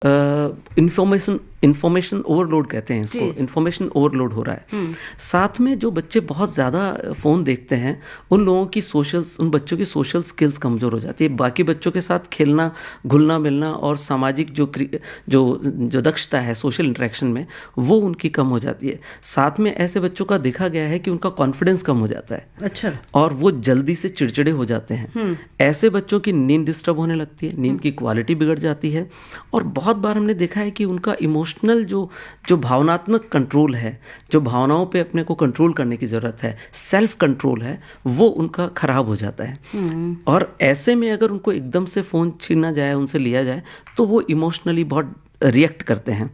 Information overload कहते हैं इसको, इंफॉर्मेशन ओवरलोड हो रहा है। साथ में जो बच्चे बहुत ज़्यादा फ़ोन देखते हैं उन बच्चों की सोशल स्किल्स कमज़ोर हो जाती है। बाकी बच्चों के साथ खेलना, घुलना मिलना और सामाजिक जो दक्षता है सोशल इंटरेक्शन में, वो उनकी कम हो जाती है। साथ में ऐसे बच्चों का देखा गया है कि उनका कॉन्फिडेंस कम हो जाता है। अच्छा। और वो जल्दी से चिड़चिड़े हो जाते हैं। ऐसे बच्चों की नींद डिस्टर्ब होने लगती है, नींद की क्वालिटी बिगड़ जाती है। और बहुत बार हमने देखा है कि उनका इमोशनल जो भावनात्मक कंट्रोल है, जो भावनाओं पे अपने को कंट्रोल करने की ज़रूरत है, सेल्फ कंट्रोल है, वो उनका खराब हो जाता है। और ऐसे में अगर उनको एकदम से फ़ोन छीना जाए, उनसे लिया जाए, तो वो इमोशनली बहुत रिएक्ट करते हैं।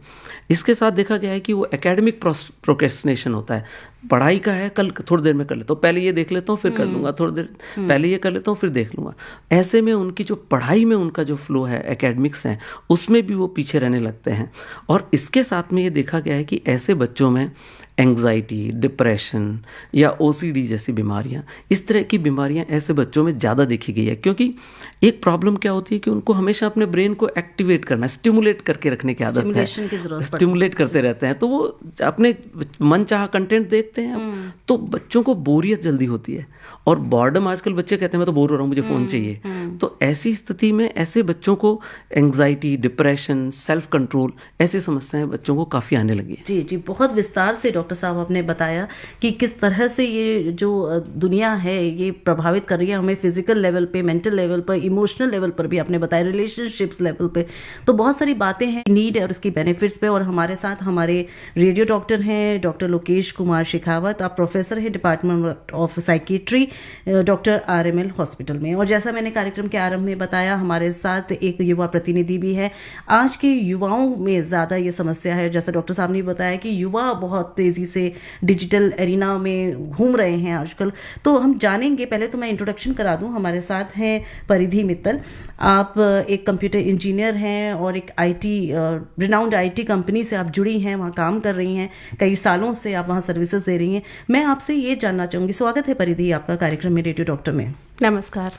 इसके साथ देखा गया है कि वो एकेडमिक प्रोक्रेस्टिनेशन होता है। पढ़ाई का है, कल थोड़ी देर में कर लेता हूँ, पहले ये देख लेता हूँ फिर कर लूँगा, थोड़ी देर पहले ये कर लेता हूँ फिर देख लूँगा। ऐसे में उनकी जो पढ़ाई में उनका जो फ्लो है, एकेडमिक्स हैं, उसमें भी वो पीछे रहने लगते हैं। और इसके साथ में ये देखा गया है कि ऐसे बच्चों में एंग्जाइटी, डिप्रेशन या ओसीडी जैसी बीमारियां, इस तरह की बीमारियां ऐसे बच्चों में ज़्यादा देखी गई है। क्योंकि एक प्रॉब्लम क्या होती है कि उनको हमेशा अपने ब्रेन को एक्टिवेट करना, स्टिमुलेट करके रखने की आदत है, स्टिमुलेट करते रहते हैं। तो वो अपने मन चाहा कंटेंट देखते हैं, तो बच्चों को बोरियत जल्दी होती है। और बॉर्डम, आजकल बच्चे कहते हैं मैं तो बोर हो रहा हूँ, मुझे फ़ोन चाहिए। तो ऐसी स्थिति में ऐसे बच्चों को एंग्जाइटी, डिप्रेशन, सेल्फ कंट्रोल, ऐसी समस्याएं बच्चों को काफ़ी आने लगी है। जी जी, बहुत विस्तार से डॉक्टर साहब आपने बताया कि किस तरह से ये जो दुनिया है ये प्रभावित कर रही है हमें फिजिकल लेवल पे, मेंटल लेवल पर, इमोशनल लेवल पर भी आपने बताया, रिलेशनशिप्स लेवल पे। तो बहुत सारी बातें हैं नीड है और उसकी बेनिफिट्स पे। और हमारे साथ हमारे रेडियो डॉक्टर हैं डॉक्टर लोकेश कुमार शेखावत। आप प्रोफेसर हैं department of psychiatry, doctor RML hospital में। और जैसा मैंने कार्यक्रम के आरंभ में बताया, हमारे साथ एक युवा प्रतिनिधि भी है। आज के युवाओं में ज़्यादा ये समस्या है, जैसा डॉक्टर साहब ने बताया कि युवा बहुत तेज़ी से डिजिटल एरिना में घूम रहे हैं आजकल। तो हम जानेंगे, पहले तो मैं इंट्रोडक्शन करा दूं। हमारे साथ हैं परिधि मित्तल। आप एक कंप्यूटर इंजीनियर हैं और एक रिनाउंड IT कंपनी से आप जुड़ी हैं, वहाँ काम कर रही हैं, कई सालों से आप वहाँ सर्विसेज दे रही हैं। मैं आपसे ये जानना चाहूँगी, स्वागत है परिधि आपका कार्यक्रम में रेडियो डॉक्टर में। नमस्कार।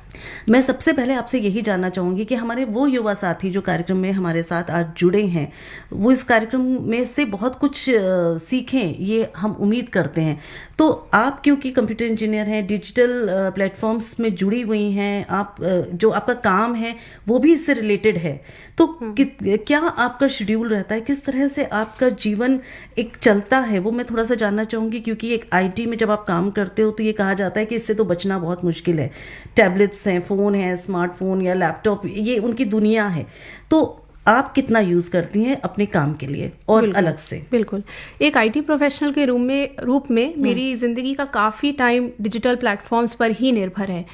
मैं सबसे पहले आपसे यही जानना चाहूँगी कि हमारे वो युवा साथी जो कार्यक्रम में हमारे साथ आज जुड़े हैं, वो इस कार्यक्रम में से बहुत कुछ सीखें, ये हम उम्मीद करते हैं। तो आप क्योंकि कंप्यूटर इंजीनियर हैं, डिजिटल प्लेटफॉर्म्स में जुड़ी हुई हैं, आप जो आपका काम है वो भी इससे रिलेटेड है, तो क्या आपका शेड्यूल रहता है, किस तरह से आपका जीवन एक चलता है, वो मैं थोड़ा सा जानना चाहूँगी। क्योंकि एक IT में जब आप काम करते हो तो ये कहा जाता है कि इससे तो बचना बहुत मुश्किल है। टैबलेट्स हैं, फ़ोन है, स्मार्टफोन या लैपटॉप, ये उनकी दुनिया है। तो आप कितना यूज़ करती हैं अपने काम के लिए और अलग से? बिल्कुल, एक IT प्रोफेशनल के रूप में मेरी ज़िंदगी का काफ़ी टाइम डिजिटल प्लेटफॉर्म्स पर ही निर्भर है।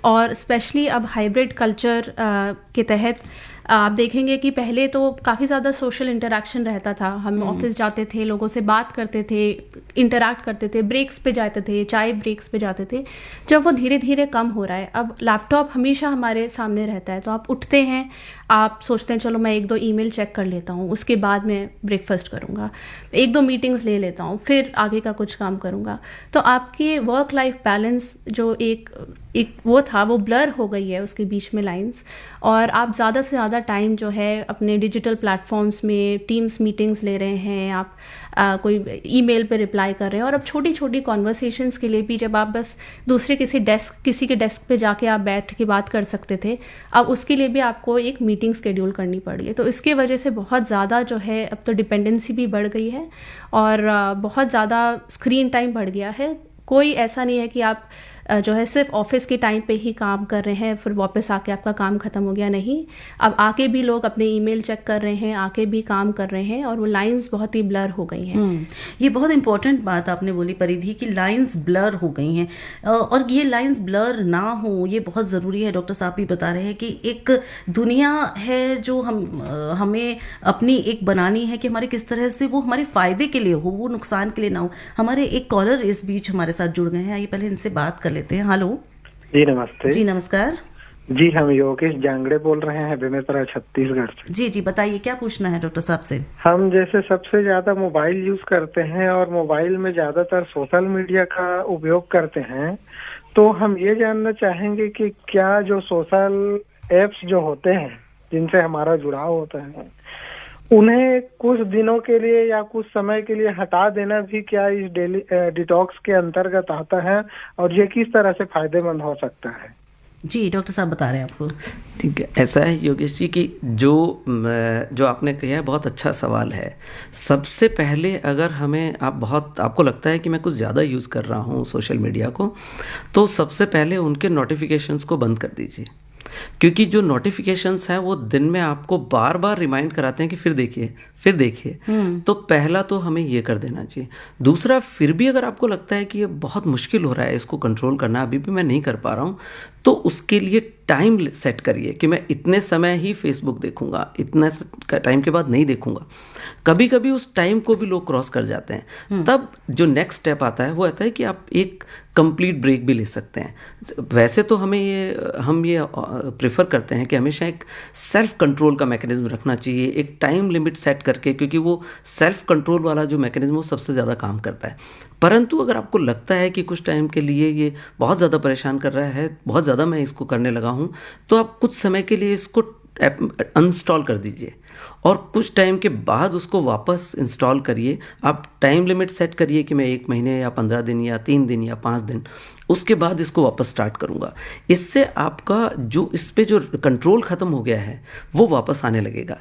और स्पेशली अब हाइब्रिड कल्चर के तहत आप देखेंगे कि पहले तो काफ़ी ज़्यादा सोशल इंटरेक्शन रहता था। हम ऑफिस जाते थे, लोगों से बात करते थे, इंटरैक्ट करते थे, ब्रेक्स पे जाते थे, चाय ब्रेक्स पे जाते थे। जब वो धीरे धीरे कम हो रहा है, अब लैपटॉप हमेशा हमारे सामने रहता है। तो आप उठते हैं, आप सोचते हैं चलो मैं 1-2 ईमेल चेक कर लेता हूँ, उसके बाद मैं ब्रेकफास्ट करूँगा, 1-2 मीटिंग्स ले लेता हूँ, फिर आगे का कुछ काम करूँगा। तो आपकी वर्क लाइफ बैलेंस जो एक वो था, वो ब्लर हो गई है, उसके बीच में लाइंस। और आप ज़्यादा से ज़्यादा टाइम जो है अपने डिजिटल प्लेटफॉर्म्स में टीम्स मीटिंग्स ले रहे हैं, आप कोई ईमेल पे रिप्लाई कर रहे हैं। और अब छोटी छोटी कॉन्वर्सेशंस के लिए भी जब आप बस किसी के डेस्क पे जाके आप बैठ के बात कर सकते थे, अब उसके लिए भी आपको एक मीटिंग शेड्यूल करनी पड़ी है। तो इसके वजह से बहुत ज़्यादा जो है अब तो डिपेंडेंसी भी बढ़ गई है और बहुत ज़्यादा स्क्रीन टाइम बढ़ गया है। कोई ऐसा नहीं है कि आप जो है सिर्फ ऑफिस के टाइम पे ही काम कर रहे हैं फिर वापस आके आपका काम ख़त्म हो गया, नहीं। अब आके भी लोग अपने ईमेल चेक कर रहे हैं, आके भी काम कर रहे हैं और वो लाइंस बहुत ही ब्लर हो गई हैं। ये बहुत इंपॉर्टेंट बात आपने बोली परिधि कि लाइंस ब्लर हो गई हैं, और ये लाइंस ब्लर ना हो ये बहुत ज़रूरी है। डॉक्टर साहब भी बता रहे हैं कि एक दुनिया है जो हमें अपनी एक बनानी है कि हमारे किस तरह से वो हमारे फ़ायदे के लिए हो, वो नुकसान के लिए ना हो। हमारे एक कॉलर इस बीच हमारे साथ जुड़ गए हैं, आइए पहले इनसे बात कर लेते हैं। हेलो जी, नमस्ते। जी नमस्कार जी, हम योगेश जांगड़े बोल रहे हैं बेमेतरा छत्तीसगढ़ से। जी जी, बताइए क्या पूछना है डॉक्टर साहब से? हम जैसे सबसे ज्यादा मोबाइल यूज करते हैं और मोबाइल में ज्यादातर सोशल मीडिया का उपयोग करते हैं, तो हम ये जानना चाहेंगे कि क्या जो सोशल एप्स जो होते हैं जिनसे हमारा जुड़ाव होता है, उन्हें कुछ दिनों के लिए या कुछ समय के लिए हटा देना भी क्या इस डेली डिटॉक्स के अंतर्गत आता है, और ये किस तरह से फायदेमंद हो सकता है? जी डॉक्टर साहब बता रहे हैं आपको। ठीक है, ऐसा है योगेश जी कि जो आपने कहा है बहुत अच्छा सवाल है। सबसे पहले अगर आपको लगता है कि मैं कुछ ज़्यादा यूज़ कर रहा हूँ सोशल मीडिया को, तो सबसे पहले उनके नोटिफिकेशंस को बंद कर दीजिए, क्योंकि जो नोटिफिकेशंस हैं वो दिन में आपको बार बार रिमाइंड कराते हैं कि फिर देखिए फिर देखिए। तो पहला तो हमें ये कर देना चाहिए। दूसरा, फिर भी अगर आपको लगता है कि ये बहुत मुश्किल हो रहा है इसको कंट्रोल करना, अभी भी मैं नहीं कर पा रहा हूँ, तो उसके लिए टाइम सेट करिए कि मैं इतने समय ही फेसबुक देखूंगा, इतने टाइम के बाद नहीं देखूंगा। कभी कभी उस टाइम को भी लोग क्रॉस कर जाते हैं। तब जो नेक्स्ट स्टेप आता है वो आता है कि आप एक कंप्लीट ब्रेक भी ले सकते हैं। वैसे तो हम ये प्रेफर करते हैं कि हमेशा एक सेल्फ कंट्रोल का मैकेनिज्म रखना चाहिए, एक टाइम लिमिट सेट करके, क्योंकि वो सेल्फ कंट्रोल वाला जो मैकेनिज्म वो सबसे ज़्यादा काम करता है। परंतु अगर आपको लगता है कि कुछ टाइम के लिए ये बहुत ज़्यादा परेशान कर रहा है, बहुत ज़्यादा मैं इसको करने लगा हूँ, तो आप कुछ समय के लिए इसको अनइंस्टॉल कर दीजिए और कुछ टाइम के बाद उसको वापस इंस्टॉल करिए। आप टाइम लिमिट सेट करिए कि मैं 1 महीने या 15 दिन या 3 दिन या 5 दिन, उसके बाद इसको वापस स्टार्ट करूँगा। इससे आपका जो इस पे जो कंट्रोल ख़त्म हो गया है वो वापस आने लगेगा।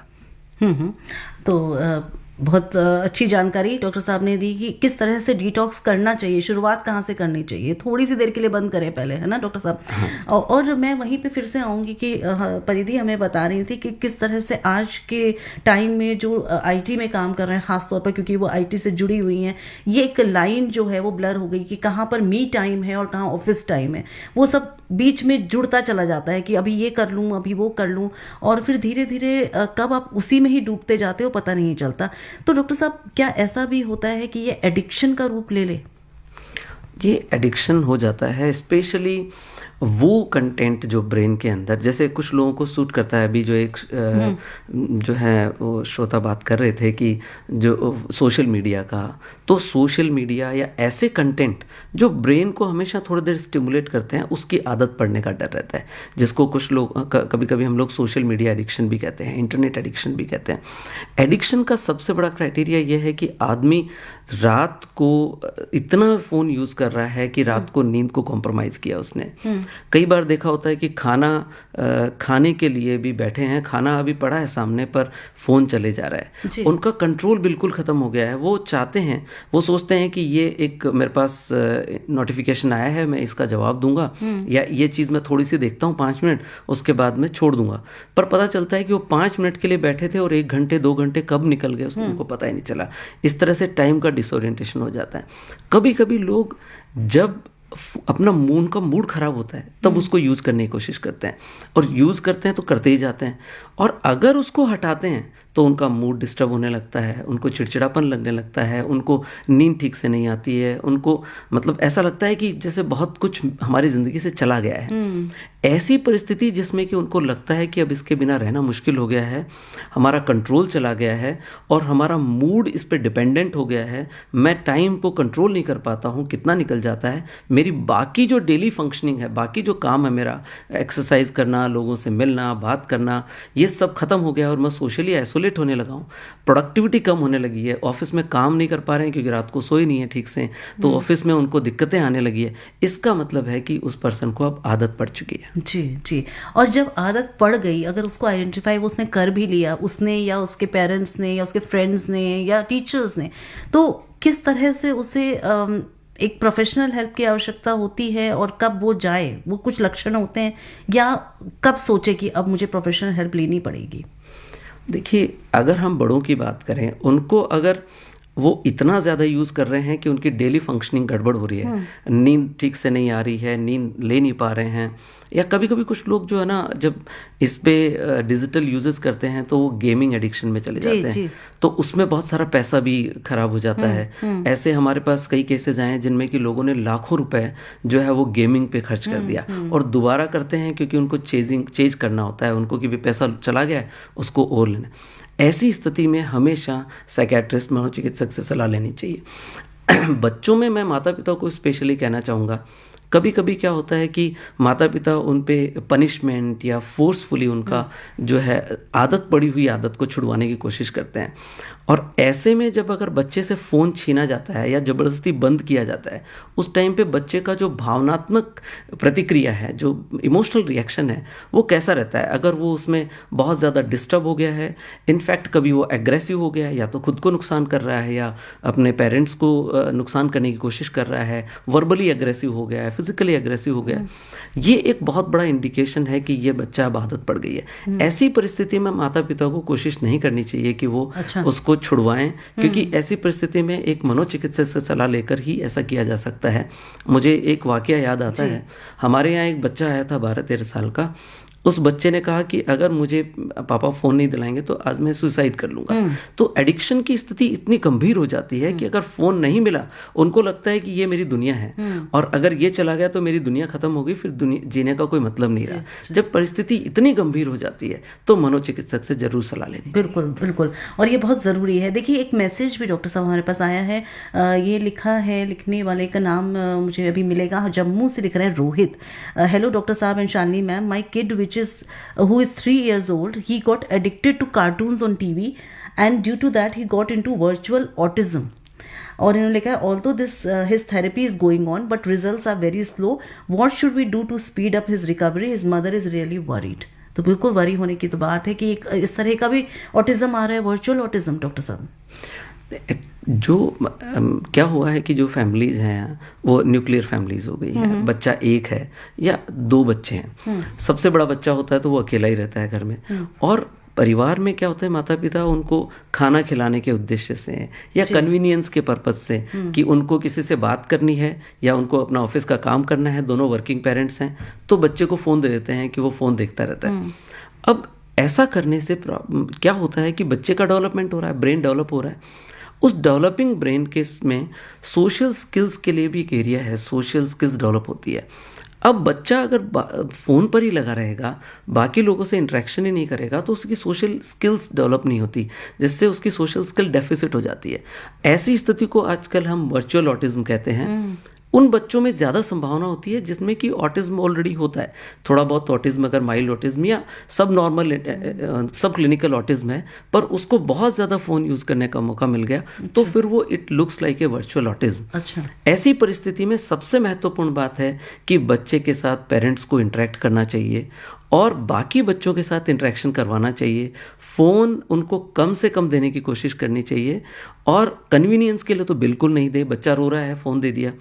तो बहुत अच्छी जानकारी डॉक्टर साहब ने दी कि किस तरह से डिटॉक्स करना चाहिए, शुरुआत कहाँ से करनी चाहिए। थोड़ी सी देर के लिए बंद करें पहले, है ना डॉक्टर साहब? हाँ। और मैं वहीं पे फिर से आऊँगी कि परिधि हमें बता रही थी कि किस तरह से आज के टाइम में जो आईटी में काम कर रहे हैं ख़ास तौर पर, क्योंकि वो आईटी से जुड़ी हुई हैं, ये एक लाइन जो है वो ब्लर हो गई कि कहाँ पर मी टाइम है और कहाँ ऑफिस टाइम है। वो सब बीच में जुड़ता चला जाता है कि अभी ये कर लूँ, अभी वो कर लूँ, और फिर धीरे धीरे कब आप उसी में ही डूबते जाते हो पता नहीं चलता। तो डॉक्टर साहब, क्या ऐसा भी होता है कि ये एडिक्शन का रूप ले ले? ये एडिक्शन हो जाता है, स्पेशली वो कंटेंट जो ब्रेन के अंदर, जैसे कुछ लोगों को सूट करता है। अभी जो एक जो है वो श्रोता बात कर रहे थे कि जो सोशल मीडिया का, तो सोशल मीडिया या ऐसे कंटेंट जो ब्रेन को हमेशा थोड़ी देर स्टिमुलेट करते हैं, उसकी आदत पड़ने का डर रहता है, जिसको कुछ लोग कभी कभी हम लोग सोशल मीडिया एडिक्शन भी कहते हैं, इंटरनेट एडिक्शन भी कहते हैं। एडिक्शन का सबसे बड़ा क्राइटेरिया ये है कि आदमी रात को इतना फ़ोन यूज़ कर रहा है कि रात को नींद को कॉम्प्रोमाइज़ किया उसने। कई बार देखा होता है कि खाने के लिए भी बैठे हैं, खाना अभी पड़ा है सामने पर फ़ोन चले जा रहा है, उनका कंट्रोल बिल्कुल ख़त्म हो गया है। वो चाहते हैं, वो सोचते हैं कि ये एक मेरे पास नोटिफिकेशन आया है, मैं इसका जवाब दूंगा, या ये चीज़ मैं थोड़ी सी देखता हूँ 5 मिनट, उसके बाद मैं छोड़ दूंगा। पर पता चलता है कि वो 5 मिनट के लिए बैठे थे और 1 घंटे 2 घंटे कब निकल गए उनको पता ही नहीं चला। इस तरह से टाइम का डिसोरिएंटेशन हो जाता है। कभी कभी लोग जब अपना उनका मूड खराब होता है तब उसको यूज़ करने की कोशिश करते हैं, और यूज़ करते हैं तो करते ही जाते हैं, और अगर उसको हटाते हैं तो उनका मूड डिस्टर्ब होने लगता है, उनको चिड़चिड़ापन लगने लगता है, उनको नींद ठीक से नहीं आती है, उनको मतलब ऐसा लगता है कि जैसे बहुत कुछ हमारी ज़िंदगी से चला गया है। ऐसी परिस्थिति जिसमें कि उनको लगता है कि अब इसके बिना रहना मुश्किल हो गया है, हमारा कंट्रोल चला गया है और हमारा मूड इस पर डिपेंडेंट हो गया है, मैं टाइम को कंट्रोल नहीं कर पाता हूँ, कितना निकल जाता है, मेरी बाकी जो डेली फंक्शनिंग है, बाकी जो काम है मेरा, एक्सरसाइज करना, लोगों से मिलना, बात करना, ये सब खत्म हो गया और मैं सोशली आइसोलेट होने लगा हूँ। प्रोडक्टिविटी कम होने लगी है, ऑफिस में काम नहीं कर पा रहे हैं क्योंकि रात को सोए नहीं है ठीक से, तो ऑफिस में उनको दिक्कतें आने लगी है। इसका मतलब है कि उस पर्सन को अब आदत पड़ चुकी है। जी जी। और जब आदत पड़ गई, अगर उसको आइडेंटिफाई वो उसने कर भी लिया, उसने या उसके पेरेंट्स ने या उसके फ्रेंड्स ने या टीचर्स ने, तो किस तरह से उसे एक प्रोफेशनल हेल्प की आवश्यकता होती है, और कब वो जाए? वो कुछ लक्षण होते हैं, या कब सोचे कि अब मुझे प्रोफेशनल हेल्प लेनी पड़ेगी? देखिए, अगर हम बड़ों की बात करें, उनको अगर वो इतना ज़्यादा यूज़ कर रहे हैं कि उनकी डेली फंक्शनिंग गड़बड़ हो रही है, नींद ठीक से नहीं आ रही है, नींद ले नहीं पा रहे हैं, या कभी कभी कुछ लोग जो है ना, जब इस पे डिजिटल यूजेस करते हैं तो वो गेमिंग एडिक्शन में चले जाते हैं, तो उसमें बहुत सारा पैसा भी खराब हो जाता है। ऐसे हमारे पास कई केसेस आए हैं जिनमें कि लोगों ने लाखों रुपए जो है वो गेमिंग पे खर्च कर दिया, और दोबारा करते हैं क्योंकि उनको चेंज करना होता है, उनको कि भी पैसा चला गया है उसको और लेना। ऐसी स्थिति में हमेशा साइकियाट्रिस्ट, मनोचिकित्सक से सलाह लेनी चाहिए। बच्चों में मैं माता पिता को स्पेशली कहना चाहूँगा, कभी कभी क्या होता है कि माता पिता उन पे पनिशमेंट या फोर्सफुली उनका जो है आदत पड़ी हुई आदत को छुड़वाने की कोशिश करते हैं। और ऐसे में जब अगर बच्चे से फ़ोन छीना जाता है या ज़बरदस्ती बंद किया जाता है, उस टाइम पे बच्चे का जो भावनात्मक प्रतिक्रिया है, जो इमोशनल रिएक्शन है, वो कैसा रहता है। अगर वो उसमें बहुत ज़्यादा डिस्टर्ब हो गया है, इनफैक्ट कभी वो एग्रेसिव हो गया है, या तो खुद को नुकसान कर रहा है या अपने पेरेंट्स को नुकसान करने की कोशिश कर रहा है, वर्बली एग्रेसिव हो गया है, फिजिकली एग्रेसिव हो गया है, ये एक बहुत बड़ा इंडिकेशन है कि ये बच्चा अब आदत पड़ गई है। ऐसी परिस्थिति में माता पिता को कोशिश नहीं करनी चाहिए कि वो उसको छुड़वाएं, क्योंकि ऐसी परिस्थिति में एक मनोचिकित्सक से सलाह लेकर ही ऐसा किया जा सकता है। मुझे एक वाकया याद आता है, हमारे यहाँ एक बच्चा आया था 12-13 साल का। उस बच्चे ने कहा कि अगर मुझे पापा फ़ोन नहीं दिलाएंगे तो आज मैं सुसाइड कर लूँगा। तो एडिक्शन की स्थिति इतनी गंभीर हो जाती है कि अगर फ़ोन नहीं मिला, उनको लगता है कि ये मेरी दुनिया है, और अगर ये चला गया तो मेरी दुनिया ख़त्म हो गई, फिर दुनिया जीने का कोई मतलब नहीं रहा। जब परिस्थिति इतनी गंभीर हो जाती है तो मनोचिकित्सक से ज़रूर सलाह लेनी चाहिए। बिल्कुल बिल्कुल, और ये बहुत ज़रूरी है। देखिए, एक मैसेज भी डॉक्टर साहब हमारे पास आया है। ये लिखा है, लिखने वाले का नाम मुझे अभी मिलेगा, जम्मू से लिख रहे हैं रोहित। हेलो डॉक्टर साहब and Shalini ma'am, my kid who is 3 years old, he got addicted to cartoons on TV and due to that he got into virtual autism. और इन्होंने लिखा है, although this his therapy is going on but results are very slow, what should we do to speed up his recovery? His mother is really worried. तो बिल्कुल worry होने की तो बात है कि इस तरह का भी ऑटिज्म आ रहा है, वर्चुअल ऑटिज्म। डॉक्टर साहब, जो क्या हुआ है कि जो फैमिलीज़ हैं वो न्यूक्लियर फैमिलीज़ हो गई हैं। बच्चा एक है या 2 बच्चे हैं, सबसे बड़ा बच्चा होता है तो वो अकेला ही रहता है घर में। और परिवार में क्या होता है, माता पिता उनको खाना खिलाने के उद्देश्य से या कन्वीनियंस के पर्पज़ से, कि उनको किसी से बात करनी है या उनको अपना ऑफिस का काम करना है, दोनों वर्किंग पेरेंट्स हैं, तो बच्चे को फ़ोन दे देते हैं कि वो फ़ोन देखता रहता है। अब ऐसा करने से क्या होता है कि बच्चे का डेवलपमेंट हो रहा है, ब्रेन डेवलप हो रहा है। उस डेवलपिंग ब्रेन के में सोशल स्किल्स के लिए भी एक एरिया है, सोशल स्किल्स डेवलप होती है। अब बच्चा अगर फ़ोन पर ही लगा रहेगा, बाकी लोगों से इंटरेक्शन ही नहीं करेगा, तो उसकी सोशल स्किल्स डेवलप नहीं होती, जिससे उसकी सोशल स्किल डेफिसिट हो जाती है। ऐसी स्थिति को आजकल हम वर्चुअल ऑटिज्म कहते हैं। उन बच्चों में ज़्यादा संभावना होती है जिसमें कि ऑटिज्म ऑलरेडी होता है, थोड़ा बहुत ऑटिज्म, अगर माइल्ड ऑटिज्म या सब नॉर्मल सब क्लिनिकल ऑटिज्म है, पर उसको बहुत ज़्यादा फ़ोन यूज़ करने का मौका मिल गया, तो फिर वो it looks like a virtual autism. अच्छा, ऐसी परिस्थिति में सबसे महत्वपूर्ण बात है कि बच्चे के साथ पेरेंट्स को इंटरेक्ट करना चाहिए और बाकी बच्चों के साथ इंटरेक्शन करवाना चाहिए। फ़ोन उनको कम से कम देने की कोशिश करनी चाहिए, और कन्वीनियंस के लिए तो बिल्कुल नहीं दे। बच्चा रो रहा है, फ़ोन दे दिया,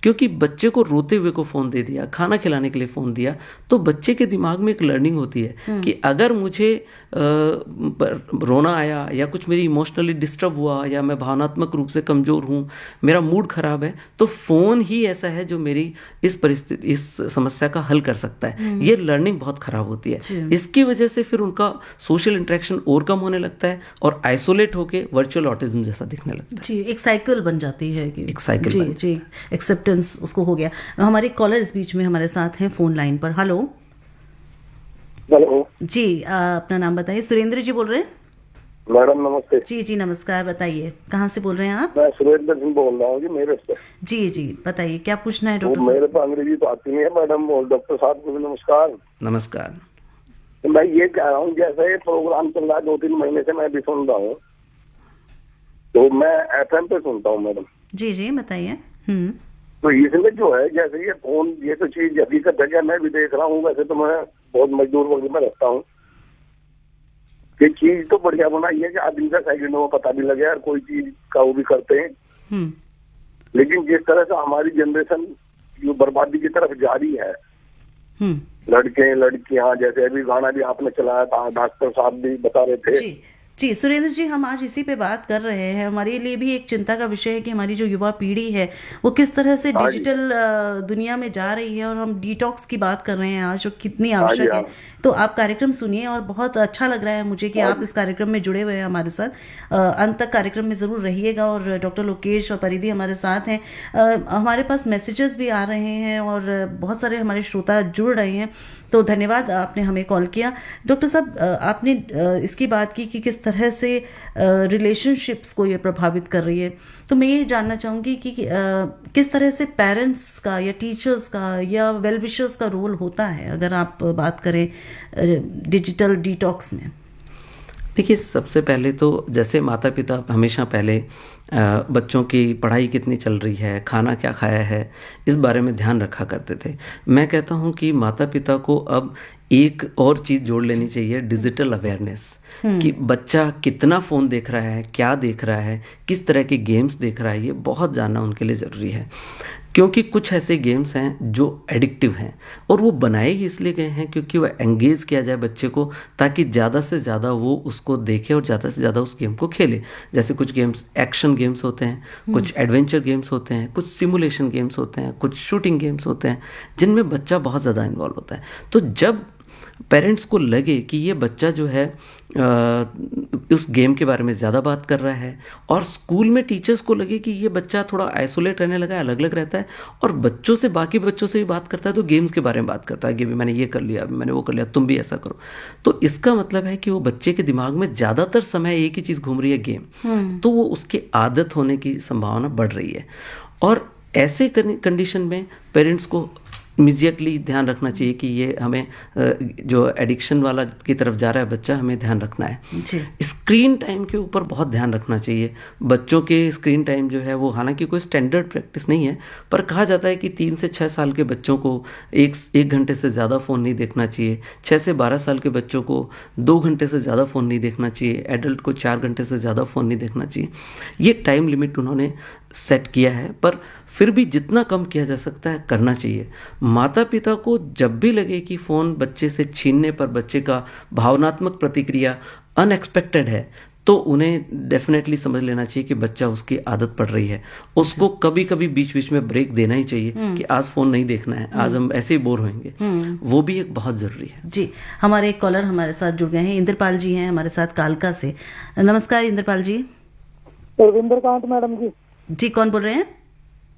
क्योंकि बच्चे को रोते हुए को फ़ोन दे दिया, खाना खिलाने के लिए फ़ोन दिया, तो बच्चे के दिमाग में एक लर्निंग होती है कि अगर मुझे रोना आया या कुछ मेरी इमोशनली डिस्टर्ब हुआ या मैं भावनात्मक रूप से कमज़ोर हूँ, मेरा मूड ख़राब है, तो फ़ोन ही ऐसा है जो मेरी इस परिस्थिति, इस समस्या का हल कर सकता है। ये लर्निंग बहुत ख़राब होती है। इसकी वजह से फिर उनका सोशल इंटरेक्शन और कम होने लगता है और आइसोलेट होकर वर्चुअल ऑटिज्म जैसा दिखने लगता है। जी, एक साइकिल बन जाती है कि एक साइकिल। जी जी, एक्सेप्टेंस उसको हो गया। हमारे कॉलर इस बीच में हमारे साथ हैं फोन लाइन पर। हेलो जी, अपना नाम बताइए। सुरेंद्र जी बोल रहे हैं? मैडम नमस्ते। जी जी नमस्कार, बताइए कहाँ से बोल रहे हैं आप? मैं सुरेंद्र सिंह बोल रहा हूँ जी, मेरे से। जी जी बताइए, क्या पूछना है डॉक्टर साहब? मेरे को अंग्रेजी तो आती नहीं है मैडम, और डॉक्टर साहब को भी नमस्कार। नमस्कार। मैं ये कह रहा हूँ, जैसे प्रोग्राम चल रहा है 2-3 महीने से मैं भी सुन रहा हूँ, तो मैं FM पे सुनता हूँ मैडम। जी जी बताइए। तो इसमें जो है, जैसे ये फोन, ये तो चीज हकीकत है, क्या मैं भी देख रहा हूँ, वैसे तो मैं बहुत मजदूर वर्ग में रहता हूँ, ये चीज तो बढ़िया बनाई है कि आदमी का सेकंडों में पता भी लगे और कोई चीज का वो भी करते हैं। लेकिन जिस तरह से हमारी जनरेशन जो बर्बादी की तरफ जा रही है, लड़के लड़कियां, जैसे अभी गाना भी आपने चलाया था, डॉक्टर साहब भी बता रहे थे। जी सुरेंद्र जी, हम आज इसी पे बात कर रहे हैं। हमारे लिए भी एक चिंता का विषय है कि हमारी जो युवा पीढ़ी है वो किस तरह से डिजिटल दुनिया में जा रही है, और हम डिटॉक्स की बात कर रहे हैं आज, जो कितनी आवश्यक है। तो आप कार्यक्रम सुनिए, और बहुत अच्छा लग रहा है मुझे कि आप इस कार्यक्रम में जुड़े हुए हैं हमारे साथ। अंत तक कार्यक्रम में ज़रूर रहिएगा। और डॉक्टर लोकेश और परिधि हमारे साथ हैं। हमारे पास मैसेजेस भी आ रहे हैं और बहुत सारे हमारे श्रोता जुड़ रहे हैं। तो धन्यवाद, आपने हमें कॉल किया। डॉक्टर साहब, आपने इसकी बात की कि किस तरह से रिलेशनशिप्स को ये प्रभावित कर रही है, तो मैं ये जानना चाहूँगी कि किस तरह से पेरेंट्स का या टीचर्स का या वेल विशर्स का रोल होता है, अगर आप बात करें डिजिटल डिटॉक्स में। देखिए, सबसे पहले तो जैसे माता पिता हमेशा पहले बच्चों की पढ़ाई कितनी चल रही है, खाना क्या खाया है, इस बारे में ध्यान रखा करते थे। मैं कहता हूँ कि माता पिता को अब एक और चीज़ जोड़ लेनी चाहिए, डिजिटल अवेयरनेस, कि बच्चा कितना फ़ोन देख रहा है, क्या देख रहा है, किस तरह के गेम्स देख रहा है, ये बहुत जानना उनके लिए ज़रूरी है। क्योंकि कुछ ऐसे गेम्स हैं जो एडिक्टिव हैं और वो बनाए ही इसलिए गए हैं क्योंकि वो एंगेज किया जाए बच्चे को, ताकि ज़्यादा से ज़्यादा वो उसको देखे और ज़्यादा से ज़्यादा उस गेम को खेले। जैसे कुछ गेम्स एक्शन गेम्स होते हैं, कुछ एडवेंचर गेम्स होते हैं, कुछ सिमुलेशन गेम्स होते हैं, कुछ शूटिंग गेम्स होते हैं, जिनमें बच्चा बहुत ज़्यादा इन्वॉल्व होता है। तो जब पेरेंट्स को लगे कि ये बच्चा जो है उस गेम के बारे में ज़्यादा बात कर रहा है, और स्कूल में टीचर्स को लगे कि ये बच्चा थोड़ा आइसोलेट रहने लगा है, अलग अलग रहता है और बच्चों से, बाकी बच्चों से भी बात करता है, तो गेम्स के बारे में बात करता है कि मैंने ये कर लिया, मैंने वो कर लिया, तुम भी ऐसा करो। तो इसका मतलब है कि वो बच्चे के दिमाग में ज़्यादातर समय एक ही चीज़ घूम रही है, गेम। तो वो उसकी आदत होने की संभावना बढ़ रही है। और ऐसे कंडीशन में पेरेंट्स को इमीडिएटली ध्यान रखना चाहिए कि ये हमें जो एडिक्शन वाला की तरफ जा रहा है बच्चा, हमें ध्यान रखना है। स्क्रीन टाइम के ऊपर बहुत ध्यान रखना चाहिए। बच्चों के स्क्रीन टाइम जो है वो हालांकि कोई स्टैंडर्ड प्रैक्टिस नहीं है, पर कहा जाता है कि 3 से 6 साल के बच्चों को एक घंटे से ज़्यादा फ़ोन नहीं देखना चाहिए, 6 से 12 साल के बच्चों को 2 घंटे से ज़्यादा फ़ोन नहीं देखना चाहिए, एडल्ट को 4 घंटे से ज़्यादा फ़ोन नहीं देखना चाहिए। ये टाइम लिमिट उन्होंने सेट किया है, पर फिर भी जितना कम किया जा सकता है करना चाहिए। माता पिता को जब भी लगे कि फ़ोन बच्चे से छीनने पर बच्चे का भावनात्मक प्रतिक्रिया अनएक्सपेक्टेड है, तो उन्हें डेफिनेटली समझ लेना चाहिए कि बच्चा उसकी आदत पड़ रही है। उसको कभी कभी बीच बीच में ब्रेक देना ही चाहिए कि आज फ़ोन नहीं देखना है, आज हम ऐसे ही बोर होंगे। वो भी एक बहुत ज़रूरी है। जी, हमारे एक कॉलर हमारे साथ जुड़ गए हैं, इंद्रपाल जी हैं हमारे साथ कालका से। नमस्कार इंद्रपाल जी। रविंद्रकांत मैडम जी। जी, कौन बोल रहे हैं?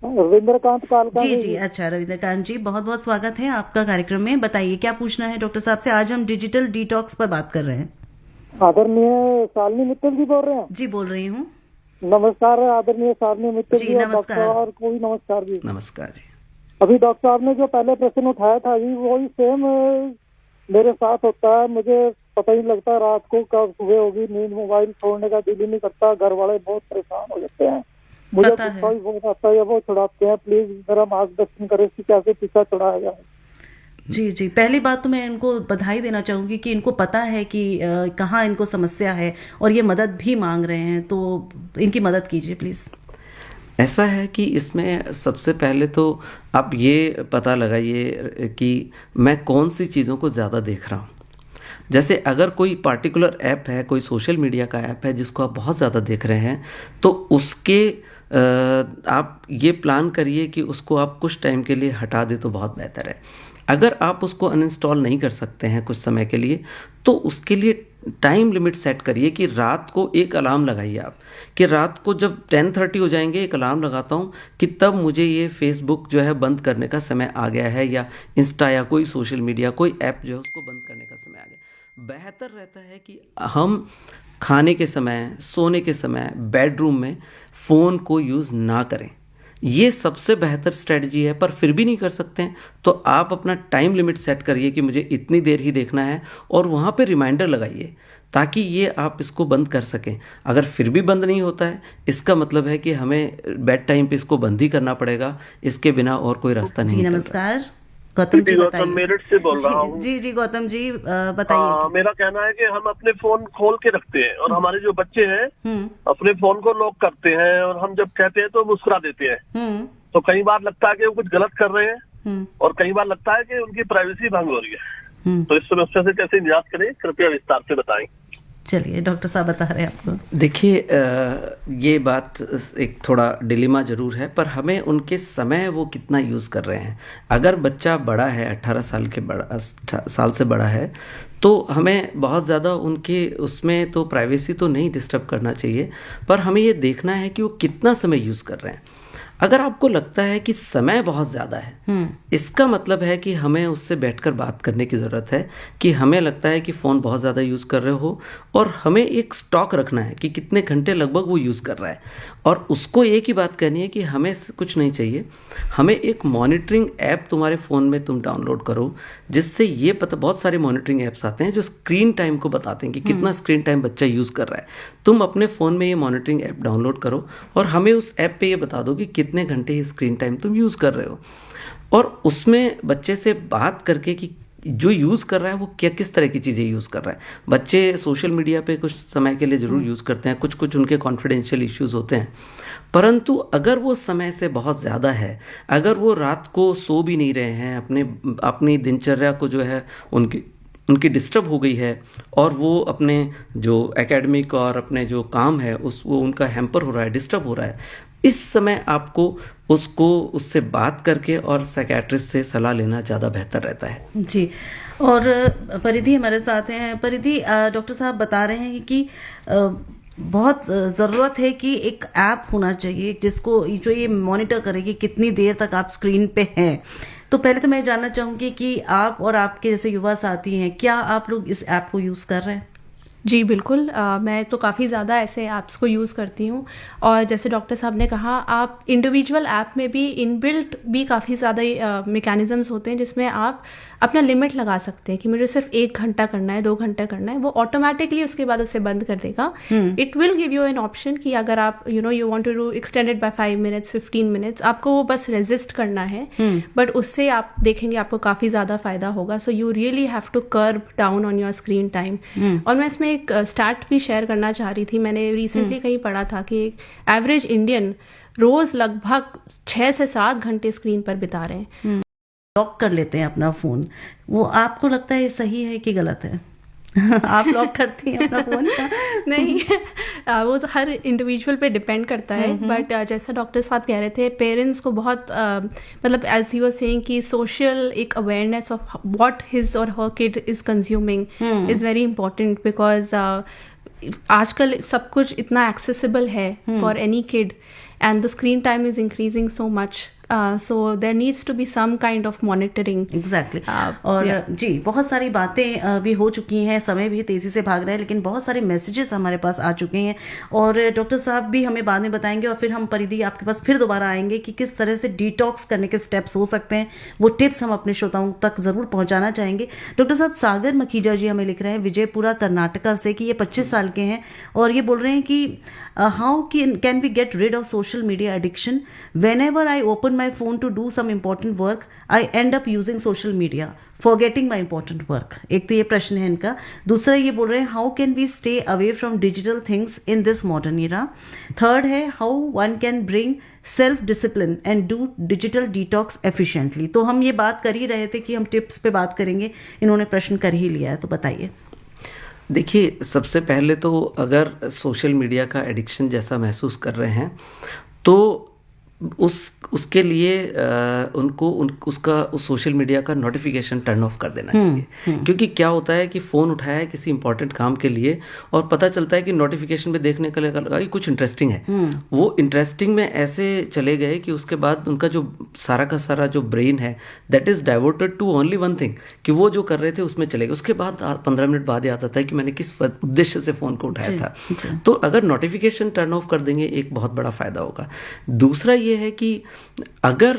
रविंद्रकांत कालका। जी, अच्छा रविंद्रकांत जी, बहुत बहुत स्वागत है आपका कार्यक्रम में। बताइए क्या पूछना है डॉक्टर साहब से। आज हम डिजिटल डिटॉक्स पर बात कर रहे हैं। आदरणीय शालिनी मित्तल जी बोल रहे हैं? जी, बोल रही हूँ। नमस्कार आदरणीय शालिनी मित्तल जी। नमस्कार। और कोई नमस्कार जी। नमस्कार जी। अभी डॉक्टर साहब ने जो पहले प्रश्न उठाया था जी, वही सेम मेरे साथ होता है। मुझे पता ही लगता रात को कब सुबह होगी, नींद मोबाइल छोड़ने का दिल ही नहीं करता। घर वाले बहुत परेशान हो जाते हैं, मुझे गुस्सा भी बहुत आता है, वो छुड़ाते हैं। प्लीज मेरा मार्गदर्शन करें कि कैसे पीछा छुड़ाया जाए। जी, पहली बात तो मैं इनको बधाई देना चाहूंगी कि इनको पता है कि कहाँ इनको समस्या है और ये मदद भी मांग रहे हैं, तो इनकी मदद कीजिए प्लीज। ऐसा है कि इसमें सबसे पहले तो आप ये पता लगाइए कि मैं कौन सी चीज़ों को ज़्यादा देख रहा हूँ। जैसे अगर कोई पार्टिकुलर ऐप है, कोई सोशल मीडिया का ऐप है जिसको आप बहुत ज़्यादा देख रहे हैं, तो उसके आप ये प्लान करिए कि उसको आप कुछ टाइम के लिए हटा दें तो बहुत बेहतर है। अगर आप उसको अनइंस्टॉल नहीं कर सकते हैं कुछ समय के लिए, तो उसके लिए टाइम लिमिट सेट करिए कि रात को एक अलार्म लगाइए आप, कि रात को जब 10:30 हो जाएंगे एक अलार्म लगाता हूँ कि तब मुझे ये फेसबुक जो है बंद करने का समय आ गया है, या इंस्टा या कोई सोशल मीडिया कोई ऐप जो है उसको बंद करने का समय आ गया। बेहतर रहता है कि हम खाने के समय, सोने के समय, बेडरूम में फ़ोन को यूज़ ना करें। ये सबसे बेहतर स्ट्रेटजी है। पर फिर भी नहीं कर सकते हैं तो आप अपना टाइम लिमिट सेट करिए कि मुझे इतनी देर ही देखना है, और वहाँ पे रिमाइंडर लगाइए ताकि ये आप इसको बंद कर सकें। अगर फिर भी बंद नहीं होता है, इसका मतलब है कि हमें बेड टाइम पे इसको बंद ही करना पड़ेगा, इसके बिना और कोई रास्ता नहीं। जी नमस्कार, गौतम जी बताइए। मेरठ से बोल रहा हूँ। जी गौतम जी बताइए। मेरा कहना है कि हम अपने फोन खोल के रखते हैं और हमारे जो बच्चे हैं अपने फोन को लॉक करते हैं, और हम जब कहते हैं तो मुस्कुरा देते हैं। तो कई बार लगता है कि वो कुछ गलत कर रहे हैं और कई बार लगता है कि उनकी प्राइवेसी भंग हो रही है। तो इस समस्या से कैसे निजात करें, कृपया विस्तार से बताएं। चलिए डॉक्टर साहब बता रहे हैं आपको। देखिए, ये बात एक थोड़ा डिलेमा ज़रूर है, पर हमें उनके समय वो कितना यूज़ कर रहे हैं। अगर बच्चा बड़ा है, 18 साल से बड़ा है, तो हमें बहुत ज़्यादा उनके उसमें तो प्राइवेसी तो नहीं डिस्टर्ब करना चाहिए, पर हमें ये देखना है कि वो कितना समय यूज़ कर रहे हैं। अगर आपको लगता है कि समय बहुत ज़्यादा है, इसका मतलब है कि हमें उससे बैठकर बात करने की ज़रूरत है कि हमें लगता है कि फ़ोन बहुत ज़्यादा यूज़ कर रहे हो और हमें एक स्टॉक रखना है कि कितने घंटे लगभग वो यूज़ कर रहा है, और उसको एक ही बात कहनी है कि हमें कुछ नहीं चाहिए, हमें एक मॉनिटरिंग ऐप तुम्हारे फ़ोन में तुम डाउनलोड करो, जिससे ये पता, बहुत सारे मॉनिटरिंग ऐप्स आते हैं जो स्क्रीन टाइम को बताते हैं कि कितना स्क्रीन टाइम बच्चा यूज़ कर रहा है। तुम अपने फ़ोन में ये मॉनिटरिंग ऐप डाउनलोड करो और हमें उस ऐप पे ये बता दो कि कितने घंटे स्क्रीन टाइम तुम यूज़ कर रहे हो, और उसमें बच्चे से बात करके कि जो यूज़ कर रहा है वो क्या किस तरह की चीज़ें यूज़ कर रहा है। बच्चे सोशल मीडिया पे कुछ समय के लिए ज़रूर यूज़ करते हैं, कुछ कुछ उनके कॉन्फिडेंशियल इश्यूज़ होते हैं, परंतु अगर वो समय से बहुत ज़्यादा है, अगर वो रात को सो भी नहीं रहे हैं, अपनी दिनचर्या को जो है उनकी डिस्टर्ब हो गई है, और वो अपने जो एकेडमिक और अपने जो काम है वो उनका हैम्पर हो रहा है, डिस्टर्ब हो रहा है, इस समय आपको उससे बात करके और साइकियाट्रिस्ट से सलाह लेना ज़्यादा बेहतर रहता है। जी। और परिधि हमारे साथ हैं। परिधि, डॉक्टर साहब बता रहे हैं कि बहुत ज़रूरत है कि एक ऐप होना चाहिए जिसको जो ये मॉनिटर करे कि कितनी देर तक आप स्क्रीन पे हैं। तो पहले तो मैं जानना चाहूँगी कि आप और आपके जैसे युवा साथी हैं, क्या आप लोग इस ऐप को यूज़ कर रहे हैं? जी बिल्कुल, मैं तो काफ़ी ज़्यादा ऐसे ऐप्स को यूज़ करती हूँ, और जैसे डॉक्टर साहब ने कहा, आप इंडिविजुअल ऐप में भी इनबिल्ट भी काफ़ी ज़्यादा मैकेनिज़म्स होते हैं जिसमें आप अपना लिमिट लगा सकते हैं कि मुझे सिर्फ 1 घंटा करना है, 2 घंटा करना है, वो ऑटोमेटिकली उसके बाद उसे बंद कर देगा। It will give you an option कि अगर आप you want to do extended by 5 minutes 15 minutes, आपको वो बस रेजिस्ट करना है, बट उससे आप देखेंगे आपको काफ़ी ज़्यादा फ़ायदा होगा। So you really have to curb down on your screen time. और मैं इसमें एक स्टैट भी शेयर करना चाह रही थी। मैंने रिसेंटली कहीं पढ़ा था कि एक एवरेज इंडियन रोज़ लगभग 6 से 7 घंटे स्क्रीन पर बिता रहे हैं। लॉक कर लेते हैं अपना फ़ोन, वो आपको लगता है सही है कि गलत है? आप लॉक करती हैं अपना फ़ोन? नहीं, वो तो हर इंडिविजुअल पे डिपेंड करता है, बट जैसा डॉक्टर साहब कह रहे थे, पेरेंट्स को बहुत मतलब एज यू वर सेइंग कि सोशल एक अवेयरनेस ऑफ व्हाट हिज और her kid is consuming is very important, because आजकल सब कुछ इतना एक्सेसिबल है for any kid, and the screen time is increasing so much, so there needs to be some kind of monitoring. Exactly. और जी, बहुत सारी बातें भी हो चुकी हैं, समय भी तेज़ी से भाग रहा है, लेकिन बहुत सारे मैसेजेस हमारे पास आ चुके हैं, और डॉक्टर साहब भी हमें बाद में बताएंगे, और फिर हम परिधि आपके पास फिर दोबारा आएंगे कि किस तरह से डिटॉक्स करने के स्टेप्स हो सकते हैं। वो टिप्स हम अपने श्रोताओं तक ज़रूर पहुँचाना चाहेंगे। डॉक्टर साहब, सागर मखीजा जी हमें लिख रहे हैं विजयपुरा कर्नाटका से कि ये 25 साल के हैं, और ये बोल रहे हैं कि how can we get rid of social media addiction? Whenever I open my phone to do some important work, I end up using social media, forgetting my important work. एक तो ये प्रश्न है इनका। दूसरा ये बोल रहे हैं, how can we stay away from digital things in this modern era? Third है, how one can bring self discipline and do digital detox efficiently. तो हम ये बात कर ही रहे थे कि हम टिप्स पे बात करेंगे, इन्होंने प्रश्न कर ही लिया है, तो बताइए। देखिए, सबसे पहले तो अगर सोशल मीडिया का एडिक्शन जैसा महसूस कर रहे हैं, तो उसके लिए उस सोशल मीडिया का नोटिफिकेशन टर्न ऑफ कर देना चाहिए। क्योंकि क्या होता है कि फ़ोन उठाया है किसी इंपॉर्टेंट काम के लिए, और पता चलता है कि नोटिफिकेशन पे देखने का लगा कि कुछ इंटरेस्टिंग है, वो इंटरेस्टिंग में ऐसे चले गए कि उसके बाद उनका जो सारा का सारा जो ब्रेन है that is diverted to only one thing, कि वो जो कर रहे थे उसमें चले गए। उसके बाद 15 मिनट बाद याद आता है कि मैंने किस उद्देश्य से फ़ोन को उठाया था। तो अगर नोटिफिकेशन टर्न ऑफ कर देंगे, एक बहुत बड़ा फ़ायदा होगा। दूसरा ये है कि अगर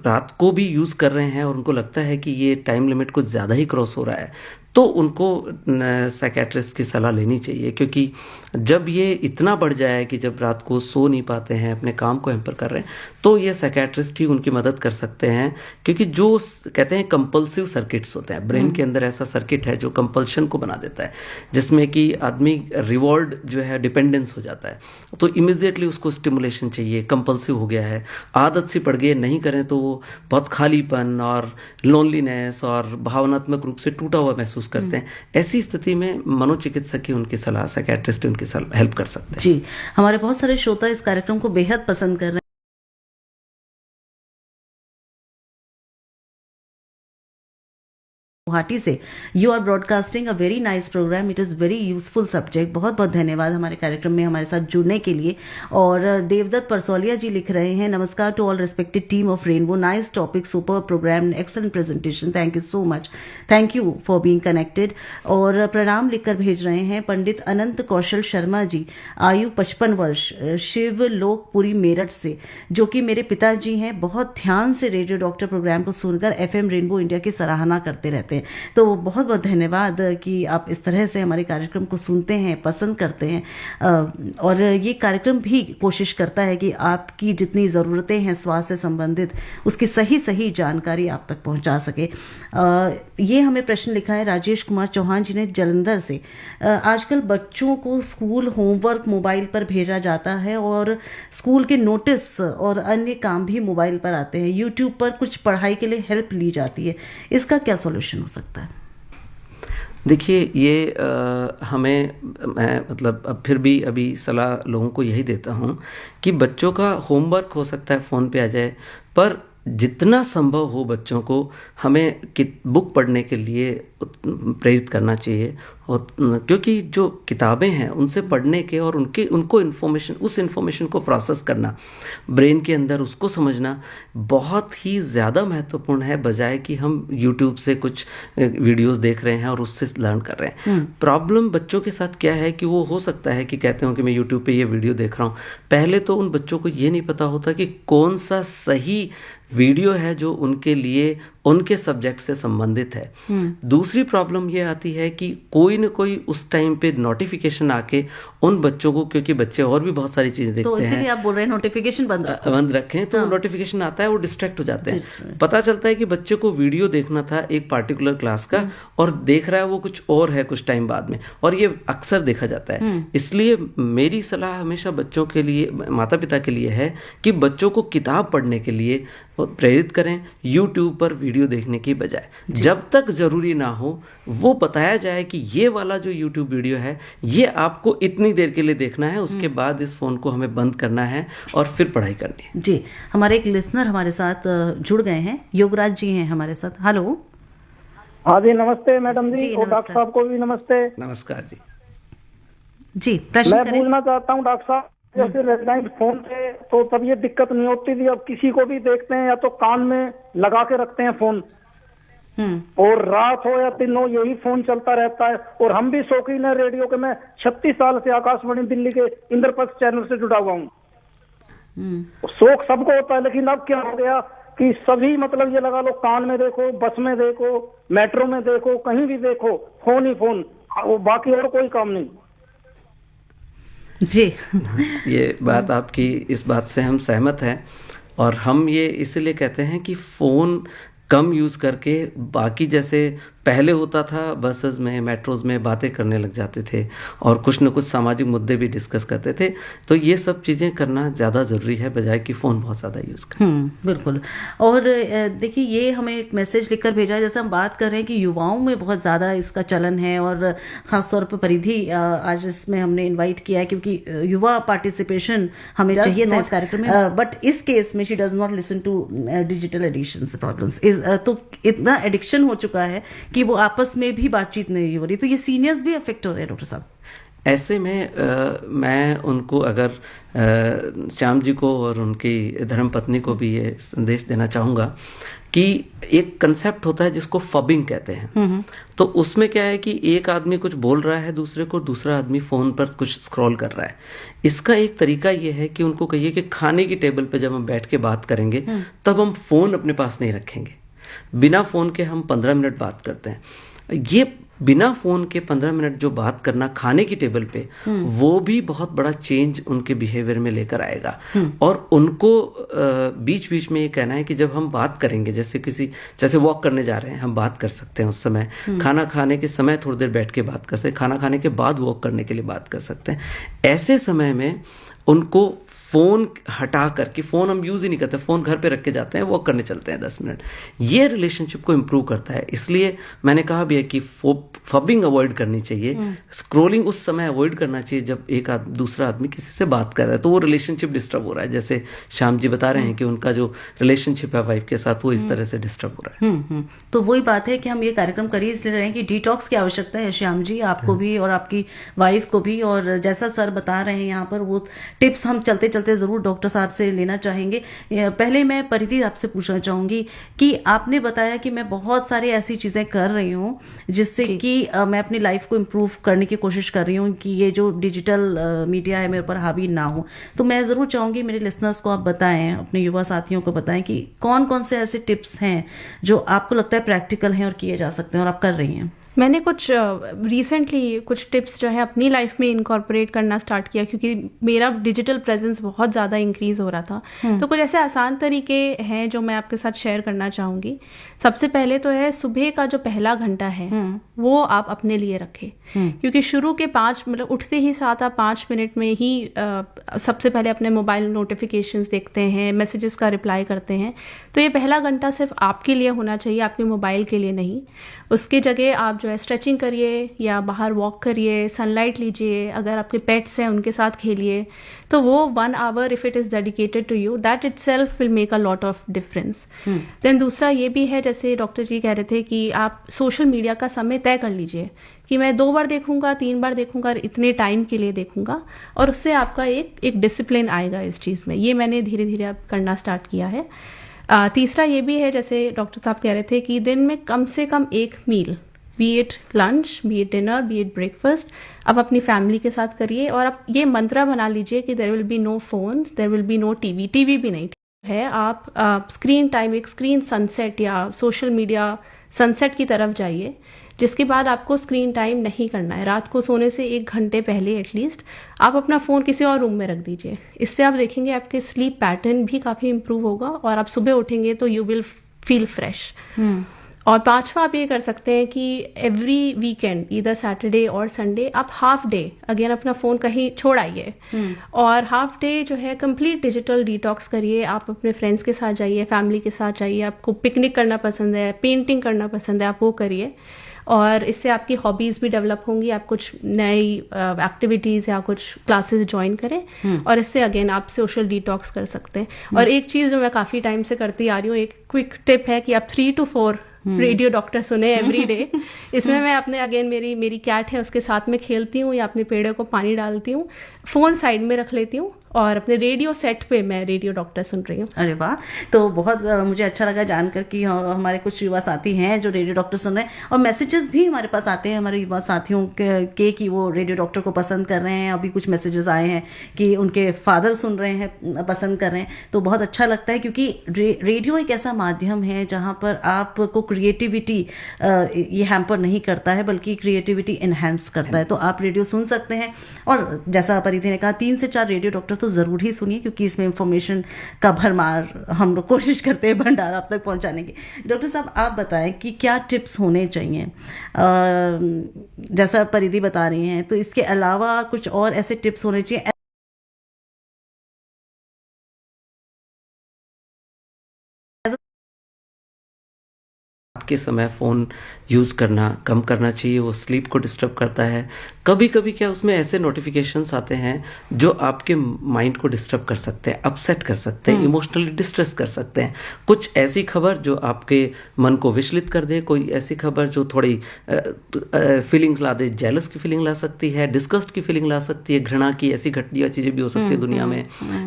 रात को भी यूज़ कर रहे हैं और उनको लगता है कि ये टाइम लिमिट कुछ ज़्यादा ही क्रॉस हो रहा है, तो उनको साइकियाट्रिस्ट की सलाह लेनी चाहिए। क्योंकि जब ये इतना बढ़ जाए कि जब रात को सो नहीं पाते हैं, अपने काम को हैम्पर कर रहे हैं, तो ये साइकियाट्रिस्ट ही उनकी मदद कर सकते हैं। क्योंकि जो कहते हैं कंपल्सिव सर्किट्स होते हैं ब्रेन के अंदर, ऐसा सर्किट है जो कंपल्शन को बना देता है, जिसमें कि आदमी रिवॉर्ड जो है डिपेंडेंस हो जाता है, तो इमीडिएटली उसको स्टिमुलेशन चाहिए। कंपल्सिव हो गया है, आदत सी पड़ गई, नहीं करें तो वो बहुत खालीपन और लोनलीनेस और भावनात्मक रूप से टूटा हुआ महसूस करते हैं। ऐसी स्थिति में मनोचिकित्सक ही उनकी सलाह, साइकियाट्रिस्ट उनकी हेल्प कर सकते हैं। जी, हमारे बहुत सारे श्रोता इस कार्यक्रम को बेहद पसंद कर रहे हैं। गुवाहाटी से। You are broadcasting a very nice program, it is very useful subject. बहुत बहुत धन्यवाद हमारे कार्यक्रम में हमारे साथ जुड़ने के लिए। और देवदत्त परसौलिया जी लिख रहे हैं, नमस्कार to all respected team of Rainbow, nice topic, super program, excellent presentation, thank you so much, thank you for being connected. और प्रणाम लिखकर भेज रहे हैं पंडित अनंत कौशल शर्मा जी, आयु 55 वर्ष, शिव लोकपुरी मेरठ से, जो कि मेरे पिताजी हैं। बहुत ध्यान से रेडियो डॉक्टर प्रोग्राम को सुनकर एफएम रेनबो इंडिया की सराहना करते रहते हैं। तो बहुत बहुत धन्यवाद कि आप इस तरह से हमारे कार्यक्रम को सुनते हैं, पसंद करते हैं। और ये कार्यक्रम भी कोशिश करता है कि आपकी जितनी ज़रूरतें हैं स्वास्थ्य से संबंधित, उसकी सही जानकारी आप तक पहुंचा सके। ये हमें प्रश्न लिखा है राजेश कुमार चौहान जी ने जलंधर से। आजकल बच्चों को स्कूल होमवर्क मोबाइल पर भेजा जाता है और स्कूल के नोटिस और अन्य काम भी मोबाइल पर आते हैं। यूट्यूब पर कुछ पढ़ाई के लिए हेल्प ली जाती है, इसका क्या सॉल्यूशन हो सकता है? देखिए, ये मैं मतलब अब फिर भी अभी सलाह लोगों को यही देता हूँ कि बच्चों का होमवर्क हो सकता है फ़ोन पे आ जाए, पर जितना संभव हो बच्चों को हमें बुक पढ़ने के लिए प्रेरित करना चाहिए। और क्योंकि जो किताबें हैं उनसे पढ़ने के और उनको उस इन्फॉर्मेशन को प्रोसेस करना, ब्रेन के अंदर उसको समझना बहुत ही ज़्यादा महत्वपूर्ण है, बजाय कि हम यूट्यूब से कुछ वीडियोस देख रहे हैं और उससे लर्न कर रहे हैं। प्रॉब्लम बच्चों के साथ क्या है कि वो हो सकता है कि कहते हो कि मैं यूट्यूब पे ये वीडियो देख रहा हूँ, पहले तो उन बच्चों को ये नहीं पता होता कि कौन सा सही वीडियो है जो उनके लिए उनके सब्जेक्ट से संबंधित है। दूसरी प्रॉब्लम ये आती है कि कोई न कोई उस टाइम पे नोटिफिकेशन आके उन बच्चों को, क्योंकि बच्चे और भी बहुत सारी चीजें देखते हैं, तो इसीलिए आप बोल रहे हैं नोटिफिकेशन बंद रखें। तो नोटिफिकेशन आता है, वो डिस्ट्रैक्ट हो जाते हैं। पता चलता है कि बच्चे को वीडियो देखना था एक पार्टिकुलर क्लास का और देख रहा है वो कुछ और है कुछ टाइम बाद में, और ये अक्सर देखा जाता है। इसलिए मेरी सलाह हमेशा बच्चों के लिए, माता पिता के लिए है कि बच्चों को किताब पढ़ने के लिए प्रेरित करें, यूट्यूब पर वीडियो देखने की बजाय। जब तक जरूरी ना हो वो बताया जाए कि ये वाला जो यूट्यूब वीडियो है ये आपको इतनी देर के लिए देखना है, उसके बाद इस फोन को हमें बंद करना है और फिर पढ़ाई करनी है। जी, हमारे एक लिसनर हमारे साथ जुड़ गए हैं, योगराज जी हैं हमारे साथ। हेलो। हाँ जी, नमस्ते मैडम जी, और डॉक्टर साहब को भी नमस्ते। नमस्कार जी। जी, प्रश्न मैं पूछना चाहता हूँ डॉक्टर साहब, जैसे लैंडलाइन फोन थे तो तब ये दिक्कत नहीं होती थी, अब किसी को भी देखते हैं या तो कान में लगा के रखते हैं फोन, और रात हो या दिन हो यही फोन चलता रहता है। और हम भी शौकीन है रेडियो के, मैं 36 साल से आकाशवाणी दिल्ली के इंद्रप्रस्थ चैनल से जुड़ा हुआ हूँ। शौक सबको होता है, लेकिन अब क्या हो गया कि सभी मतलब ये लगा लो, कान में देखो, बस में देखो, मेट्रो में देखो, कहीं भी देखो, फोन ही फोन, बाकी और कोई काम नहीं। जी ये बात आपकी, इस बात से हम सहमत हैं, और हम ये इसलिए कहते हैं कि फ़ोन कम यूज़ करके, बाकी जैसे पहले होता था बसेस में, मेट्रोज में बातें करने लग जाते थे और कुछ न कुछ सामाजिक मुद्दे भी डिस्कस करते थे, तो ये सब चीज़ें करना ज़्यादा ज़रूरी है बजाय कि फ़ोन बहुत ज़्यादा यूज़ करें। बिल्कुल। और देखिए, ये हमें एक मैसेज लिखकर भेजा है, जैसे हम बात कर रहे हैं कि युवाओं में बहुत ज़्यादा इसका चलन है, और ख़ासतौर पर परिधि आज इसमें हमने इन्वाइट किया है क्योंकि युवा पार्टिसिपेशन हमें चाहिए था इस कार्यक्रम में। बट इस केस में she does not listen to digital addictions problems. तो इतना एडिक्शन हो चुका है कि वो आपस में भी बातचीत नहीं हो रही, तो ये सीनियर्स भी अफेक्ट हो रहे हैं डॉक्टर साहब। ऐसे में मैं उनको, अगर श्याम जी को और उनकी धर्मपत्नी को भी ये संदेश देना चाहूँगा कि एक कंसेप्ट होता है जिसको फबिंग कहते हैं। तो उसमें क्या है कि एक आदमी कुछ बोल रहा है दूसरे को, दूसरा आदमी फ़ोन पर कुछ स्क्रॉल कर रहा है। इसका एक तरीका ये है कि उनको कहिए कि खाने की टेबल पर जब हम बैठ के बात करेंगे तब हम फ़ोन अपने पास नहीं रखेंगे, बिना फ़ोन के हम 15 मिनट बात करते हैं। ये बिना फ़ोन के 15 मिनट जो बात करना खाने की टेबल पे, वो भी बहुत बड़ा चेंज उनके बिहेवियर में लेकर आएगा। और उनको बीच बीच में ये कहना है कि जब हम बात करेंगे, जैसे वॉक करने जा रहे हैं, हम बात कर सकते हैं उस समय, खाना खाने के समय थोड़ी देर बैठ के बात कर सकते हैं, खाना खाने के बाद वॉक करने के लिए बात कर सकते हैं। ऐसे समय में उनको फ़ोन हटा करके, फ़ोन हम यूज़ ही नहीं करते, फ़ोन घर पे रख के जाते हैं, वॉक करने चलते हैं 10 मिनट, ये रिलेशनशिप को इम्प्रूव करता है। इसलिए मैंने कहा भी है कि फबिंग अवॉइड करनी चाहिए, स्क्रोलिंग उस समय अवॉइड करना चाहिए जब एक दूसरा आदमी किसी से बात कर रहा है, तो वो रिलेशनशिप डिस्टर्ब हो रहा है। जैसे श्याम जी बता रहे हैं कि उनका जो रिलेशनशिप है वाइफ के साथ, वो इस तरह से डिस्टर्ब हो रहा है। तो वही बात है कि हम ये कार्यक्रम कर इसलिए रहे हैं कि डिटॉक्स की आवश्यकता है श्याम जी, आपको भी और आपकी वाइफ को भी। और जैसा सर बता रहे हैं यहाँ पर, वो टिप्स हम चलते चलते जरूर डॉक्टर साहब से लेना चाहेंगे। पहले मैं परिधि आपसे पूछना चाहूंगी कि आपने बताया कि मैं बहुत सारी ऐसी चीजें कर रही हूँ जिससे कि मैं अपनी लाइफ को इम्प्रूव करने की कोशिश कर रही हूँ कि ये जो डिजिटल मीडिया है मेरे ऊपर हावी ना हो। तो मैं ज़रूर चाहूँगी मेरे लिसनर्स को आप बताएं, अपने युवा साथियों को बताएं कि कौन कौन से ऐसे टिप्स हैं जो आपको लगता है प्रैक्टिकल हैं और किए जा सकते हैं और आप कर रही हैं। मैंने कुछ रिसेंटली कुछ टिप्स जो है अपनी लाइफ में इनकॉर्पोरेट करना स्टार्ट किया, क्योंकि मेरा डिजिटल प्रेजेंस बहुत ज़्यादा इंक्रीज़ हो रहा था। तो कुछ ऐसे आसान तरीके हैं जो मैं आपके साथ शेयर करना चाहूँगी। सबसे पहले तो है, सुबह का जो पहला घंटा है वो आप अपने लिए रखें, क्योंकि शुरू के 5 मतलब उठते ही साथ आप 5 मिनट में ही सबसे पहले अपने मोबाइल नोटिफिकेशंस देखते हैं, मैसेजेस का रिप्लाई करते हैं। तो ये पहला घंटा सिर्फ आपके लिए होना चाहिए, आपके मोबाइल के लिए नहीं। उसके जगह आप जो है स्ट्रेचिंग करिए या बाहर वॉक करिए, सनलाइट लीजिए, अगर आपके पेट्स हैं उनके साथ खेलिए। तो वो 1 hour if it is dedicated to you, that itself will make a lot of difference. Then दूसरा ये भी है, जैसे डॉक्टर जी कह रहे थे कि आप सोशल मीडिया का समय तय कर लीजिए कि मैं 2 बार देखूंगा, 3 बार देखूंगा, इतने टाइम के लिए देखूंगा, और उससे आपका एक डिसिप्लिन आएगा इस चीज़ में। ये मैंने धीरे धीरे अब करना स्टार्ट किया है। तीसरा ये भी है, जैसे डॉक्टर साहब कह रहे थे कि दिन में कम से कम एक meal, be it lunch, be it dinner, be it breakfast, आप अपनी फैमिली के साथ करिए। और आप ये मंत्रा बना लीजिए कि there will be no phones, there will be no TV भी नहीं है। आप स्क्रीन टाइम, एक स्क्रीन सनसेट या सोशल मीडिया सनसेट की तरफ जाइए, जिसके बाद आपको स्क्रीन टाइम नहीं करना है। रात को सोने से 1 घंटे पहले एटलीस्ट आप अपना फ़ोन किसी और रूम में रख दीजिए। इससे आप देखेंगे आपके स्लीप पैटर्न भी काफ़ी इम्प्रूव होगा और आप सुबह उठेंगे तो यू विल फील फ्रेश। और 5वां आप ये कर सकते हैं कि एवरी वीकेंड, इधर सैटरडे और संडे, आप हाफ डे अगेन अपना फ़ोन कहीं छोड़ आइए और हाफ डे जो है कंप्लीट डिजिटल डिटॉक्स करिए। आप अपने फ्रेंड्स के साथ जाइए, फैमिली के साथ जाइए। आपको पिकनिक करना पसंद है, पेंटिंग करना पसंद है, आप वो करिए। और इससे आपकी हॉबीज़ भी डेवलप होंगी। आप कुछ नई एक्टिविटीज़ या कुछ क्लासेस ज्वाइन करें और इससे अगेन आप सोशल डिटॉक्स कर सकते हैं। और एक चीज़ जो मैं काफ़ी टाइम से करती आ रही हूँ, एक क्विक टिप है कि आप 3 to 4 रेडियो डॉक्टर सुने एवरी डे। इसमें मैं अपने अगेन मेरी कैट है उसके साथ में खेलती हूँ या अपने पेड़ों को पानी डालती हूँ, फ़ोन साइड में रख लेती हूँ और अपने रेडियो सेट पे मैं रेडियो डॉक्टर सुन रही हूँ। अरे वाह, तो बहुत मुझे अच्छा लगा जानकर कि हमारे कुछ युवा साथी हैं जो रेडियो डॉक्टर सुन रहे हैं। और मैसेजेस भी हमारे पास आते हैं हमारे युवा साथियों के कि वो रेडियो डॉक्टर को पसंद कर रहे हैं। अभी कुछ मैसेजेस आए हैं कि उनके फादर सुन रहे हैं, पसंद कर रहे हैं। तो बहुत अच्छा लगता है, क्योंकि रेडियो एक ऐसा माध्यम है जहाँ पर आपको क्रिएटिविटी ये हैम्पर नहीं करता है, बल्कि क्रिएटिविटी इन्हेंस करता है। तो आप रेडियो सुन सकते हैं। और जैसा परिधि ने कहा, 3 से 4 रेडियो डॉक्टर तो ज़रूर ही सुनिए, क्योंकि इसमें इंफॉर्मेशन का भरमार हम लोग कोशिश करते हैं भंडार आप तक पहुंचाने की। डॉक्टर साहब, आप बताएं कि क्या टिप्स होने चाहिए, जैसा परिधि बता रही हैं, तो इसके अलावा कुछ और ऐसे टिप्स होने चाहिए के समय फ़ोन यूज़ करना कम करना चाहिए, वो स्लीप को डिस्टर्ब करता है। कभी कभी क्या उसमें ऐसे नोटिफिकेशंस आते हैं जो आपके माइंड को डिस्टर्ब कर सकते हैं, अपसेट कर सकते हैं, इमोशनली डिस्ट्रेस कर सकते हैं। कुछ ऐसी खबर जो आपके मन को विचलित कर दे, कोई ऐसी खबर जो थोड़ी फीलिंग्स ला दे, जेलस की फीलिंग ला सकती है, डिस्गस्ट की फीलिंग ला सकती है, घृणा की ऐसी घटिया चीज़ें भी हो सकती है दुनिया में,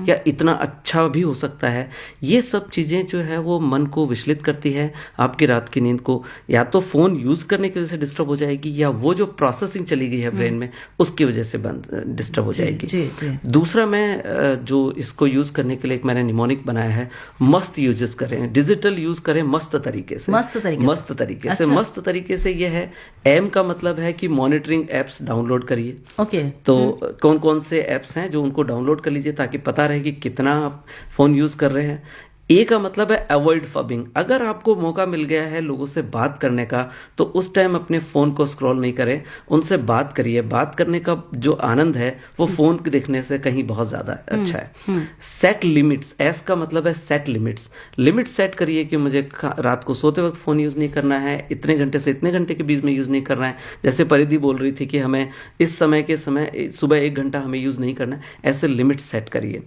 या इतना अच्छा भी हो सकता है। ये सब चीज़ें जो है वो मन को विचलित करती है, आपकी रात की नींद को या तो फ़ोन यूज़ करने की वजह से डिस्टर्ब हो जाएगी, या वो जो प्रोसेसिंग चली गई है ब्रेन में उसकी वजह से डिस्टर्ब हो जाएगी। जी। दूसरा, मैं जो इसको यूज़ करने के लिए एक मैंने निमोनिक बनाया है, मस्त यूजेस करें, डिजिटल यूज़ करें मस्त तरीके से। मस्त तरीके से ये है, एम का मतलब है कि मॉनिटरिंग एप्स डाउनलोड करिए। ओके। तो कौन कौन से एप्स हैं जो उनको डाउनलोड कर लीजिए ताकि पता रहे कि कितना आप फ़ोन यूज़ कर रहे हैं। ए का मतलब है अवॉइड फबिंग। अगर आपको मौका मिल गया है लोगों से बात करने का तो उस टाइम अपने फ़ोन को स्क्रॉल नहीं करें, उनसे बात करिए। बात करने का जो आनंद है वो फ़ोन देखने से कहीं बहुत ज़्यादा अच्छा है। सेट लिमिट्स, एस का मतलब है सेट लिमिट्स। लिमिट सेट करिए कि मुझे रात को सोते वक्त फ़ोन यूज़ नहीं करना है, इतने घंटे से इतने घंटे के बीच में यूज़ नहीं करना है। जैसे परिधि बोल रही थी कि हमें इस समय के समय सुबह 1 घंटा हमें यूज़ नहीं करना है, ऐसे लिमिट सेट करिए।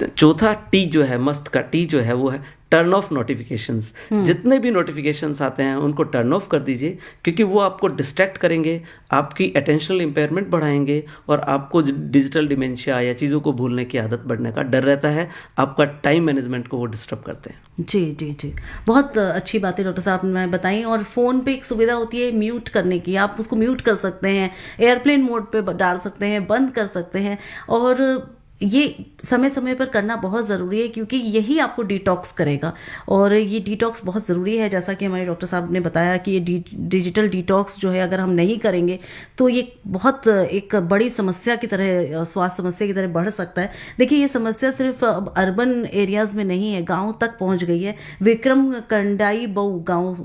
चौथा टी जो है, मस्त का टी जो है वो है टर्न ऑफ नोटिफिकेशंस। जितने भी नोटिफिकेशंस आते हैं उनको टर्न ऑफ कर दीजिए, क्योंकि वो आपको डिस्ट्रैक्ट करेंगे, आपकी अटेंशनल इम्पेयरमेंट बढ़ाएंगे और आपको डिजिटल डिमेंशिया या चीज़ों को भूलने की आदत बढ़ने का डर रहता है। आपका टाइम मैनेजमेंट को वो डिस्टर्ब करते हैं। जी जी जी, बहुत अच्छी बात है डॉक्टर साहब ने बताई। और फ़ोन पे एक सुविधा होती है म्यूट करने की, आप उसको म्यूट कर सकते हैं, एयरप्लेन मोड पे डाल सकते हैं, बंद कर सकते हैं। और ये समय समय पर करना बहुत ज़रूरी है, क्योंकि यही आपको डिटॉक्स करेगा। और ये डिटॉक्स बहुत ज़रूरी है, जैसा कि हमारे डॉक्टर साहब ने बताया कि ये डिजिटल डिटॉक्स जो है अगर हम नहीं करेंगे तो ये बहुत एक बड़ी समस्या की तरह, स्वास्थ्य समस्या की तरह बढ़ सकता है। देखिए, ये समस्या सिर्फ अब अर्बन एरियाज़ में नहीं है, गाँव तक पहुँच गई है। विक्रम कंडाई बऊ गाँव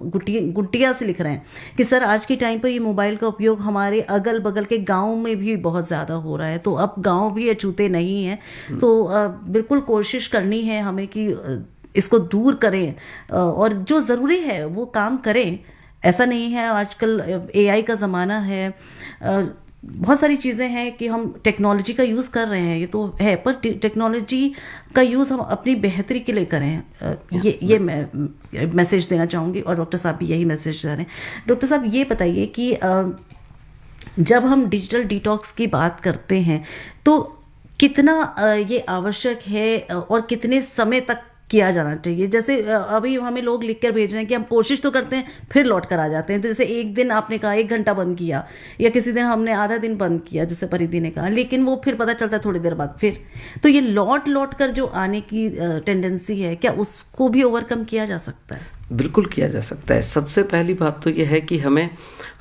गुटिया से लिख रहे हैं कि सर आज के टाइम पर ये मोबाइल का उपयोग हमारे अगल बगल के गाँव में भी बहुत ज़्यादा हो रहा है, तो अब गाँव भी अछूते नहीं है। तो बिल्कुल कोशिश करनी है हमें कि इसको दूर करें और जो ज़रूरी है वो काम करें। ऐसा नहीं है, आजकल AI का ज़माना है, बहुत सारी चीज़ें हैं कि हम टेक्नोलॉजी का यूज़ कर रहे हैं, ये तो है, पर टेक्नोलॉजी का यूज़ हम अपनी बेहतरी के लिए करें। ये मैं मैसेज देना चाहूँगी और डॉक्टर साहब भी यही मैसेज दे रहे हैं। डॉक्टर साहब, ये बताइए कि जब हम डिजिटल डिटॉक्स की बात करते हैं तो कितना ये आवश्यक है और कितने समय तक किया जाना चाहिए? जैसे अभी हमें लोग लिख कर भेज रहे हैं कि हम कोशिश तो करते हैं फिर लौट कर आ जाते हैं। तो जैसे एक दिन आपने कहा 1 घंटा बंद किया, या किसी दिन हमने आधा दिन बंद किया जैसे परिधि ने कहा, लेकिन वो फिर पता चलता है थोड़ी देर बाद फिर। तो ये लौट कर जो आने की टेंडेंसी है, क्या उसको भी ओवरकम किया जा सकता है? बिल्कुल किया जा सकता है। सबसे पहली बात तो यह है कि हमें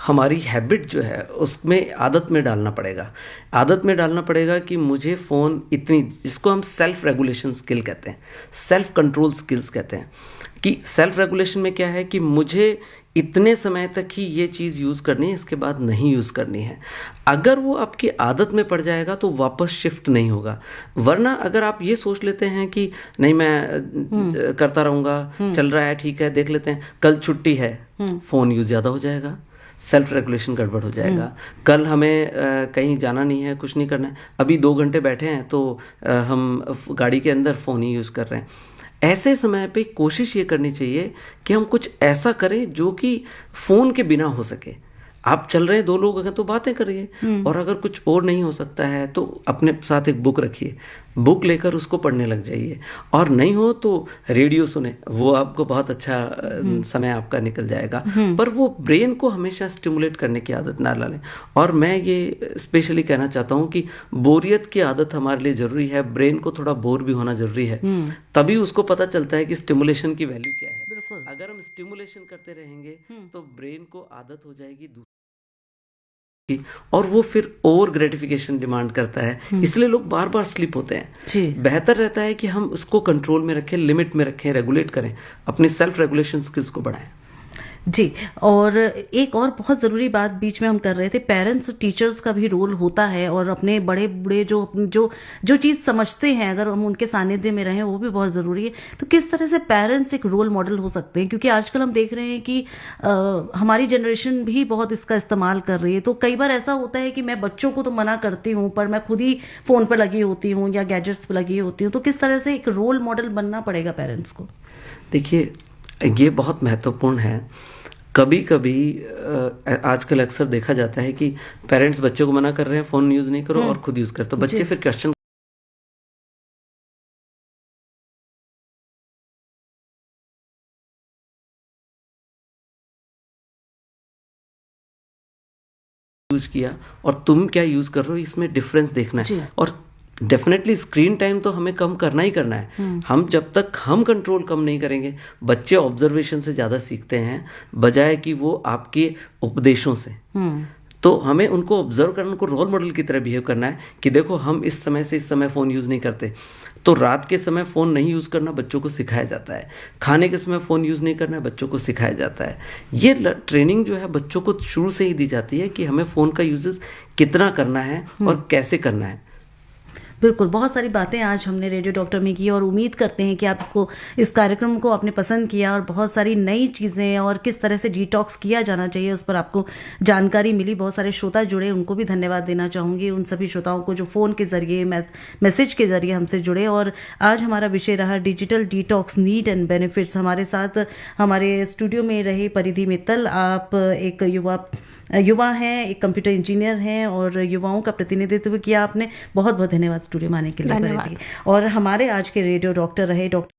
हमारी हैबिट जो है उसमें आदत में डालना पड़ेगा। आदत में डालना पड़ेगा कि मुझे फ़ोन इतनी, जिसको हम सेल्फ रेगुलेशन स्किल कहते हैं, सेल्फ कंट्रोल स्किल्स कहते हैं, कि सेल्फ रेगुलेशन में क्या है कि मुझे इतने समय तक ही ये चीज़ यूज़ करनी है, इसके बाद नहीं यूज़ करनी है। अगर वो आपकी आदत में पड़ जाएगा तो वापस शिफ्ट नहीं होगा। वरना अगर आप ये सोच लेते हैं कि नहीं मैं करता रहूँगा, चल रहा है ठीक है, देख लेते हैं, कल छुट्टी है, फ़ोन यूज़ ज़्यादा हो जाएगा, सेल्फ रेगुलेशन गड़बड़ हो जाएगा। कल हमें कहीं जाना नहीं है, कुछ नहीं करना है, अभी 2 घंटे बैठे हैं तो हम गाड़ी के अंदर फ़ोन ही यूज़ कर रहे हैं। ऐसे समय पे कोशिश ये करनी चाहिए कि हम कुछ ऐसा करें जो कि फ़ोन के बिना हो सके। आप चल रहे हैं, 2 लोग अगर तो बातें करिए, और अगर कुछ और नहीं हो सकता है तो अपने साथ एक बुक रखिए, बुक लेकर उसको पढ़ने लग जाइए, और नहीं हो तो रेडियो सुने, वो आपको बहुत अच्छा समय आपका निकल जाएगा। पर वो ब्रेन को हमेशा स्टिमुलेट करने की आदत ना डालें। और मैं ये स्पेशली कहना चाहता हूँ कि बोरियत की आदत हमारे लिए ज़रूरी है, ब्रेन को थोड़ा बोर भी होना ज़रूरी है, तभी उसको पता चलता है कि स्टिमुलेशन की वैल्यू क्या है। अगर हम स्टिमुलेशन करते रहेंगे तो ब्रेन को आदत हो जाएगी और वो फिर ओवर ग्रेटिफिकेशन डिमांड करता है, इसलिए लोग बार बार स्लिप होते हैं। बेहतर रहता है कि हम उसको कंट्रोल में रखें, लिमिट में रखें, रेगुलेट करें, अपनी सेल्फ रेगुलेशन स्किल्स को बढ़ाएं। जी, और एक और बहुत ज़रूरी बात बीच में हम कर रहे थे, पेरेंट्स और टीचर्स का भी रोल होता है, और अपने बड़े बूढ़े जो चीज़ समझते हैं अगर हम उनके सानिध्य में रहें वो भी बहुत ज़रूरी है। तो किस तरह से पेरेंट्स एक रोल मॉडल हो सकते हैं? क्योंकि आजकल हम देख रहे हैं कि हमारी जनरेशन भी बहुत इसका इस्तेमाल कर रही है। तो कई बार ऐसा होता है कि मैं बच्चों को तो मना करती हूँ पर मैं खुद ही फ़ोन पर लगी होती हूँ या गैजेट्स पर लगी होती हूँ। तो किस तरह से एक रोल मॉडल बनना पड़ेगा पेरेंट्स को? देखिए, ये बहुत महत्वपूर्ण है। कभी कभी आजकल अक्सर देखा जाता है कि पेरेंट्स बच्चों को मना कर रहे हैं फ़ोन यूज़ नहीं करो और खुद यूज़ करते, तो बच्चे फिर क्वेश्चन यूज़ किया और तुम क्या यूज़ कर रहे हो, इसमें डिफरेंस देखना है। और डेफिनेटली स्क्रीन टाइम तो हमें कम करना ही करना है। हम जब तक हम कंट्रोल कम नहीं करेंगे, बच्चे ऑब्जर्वेशन से ज़्यादा सीखते हैं बजाय कि वो आपके उपदेशों से। तो हमें उनको ऑब्जर्व करना, उनको रोल मॉडल की तरह बिहेव करना है कि देखो हम इस समय से इस समय फ़ोन यूज़ नहीं करते। तो रात के समय फ़ोन नहीं यूज़ करना बच्चों को सिखाया जाता है, खाने के समय फ़ोन यूज़ नहीं करना बच्चों को सिखाया जाता है। ये ट्रेनिंग जो है बच्चों को शुरू से ही दी जाती है कि हमें फ़ोन का यूजेस कितना करना है और कैसे करना है। बिल्कुल, बहुत सारी बातें आज हमने रेडियो डॉक्टर में की और उम्मीद करते हैं कि आप इस कार्यक्रम को आपने पसंद किया और बहुत सारी नई चीज़ें और किस तरह से डिटॉक्स किया जाना चाहिए उस पर आपको जानकारी मिली। बहुत सारे श्रोता जुड़े, उनको भी धन्यवाद देना चाहूँगी, उन सभी श्रोताओं को जो फ़ोन के ज़रिए मैसेज के ज़रिए हमसे जुड़े। और आज हमारा विषय रहा digital detox, need and benefits. हमारे साथ हमारे स्टूडियो में रहे परिधि मित्तल। आप एक युवा हैं, एक कंप्यूटर इंजीनियर हैं और युवाओं का प्रतिनिधित्व किया आपने। बहुत बहुत धन्यवाद स्टूडियो में आने के लिए परिधि। और हमारे आज के रेडियो डॉक्टर रहे डॉक्टर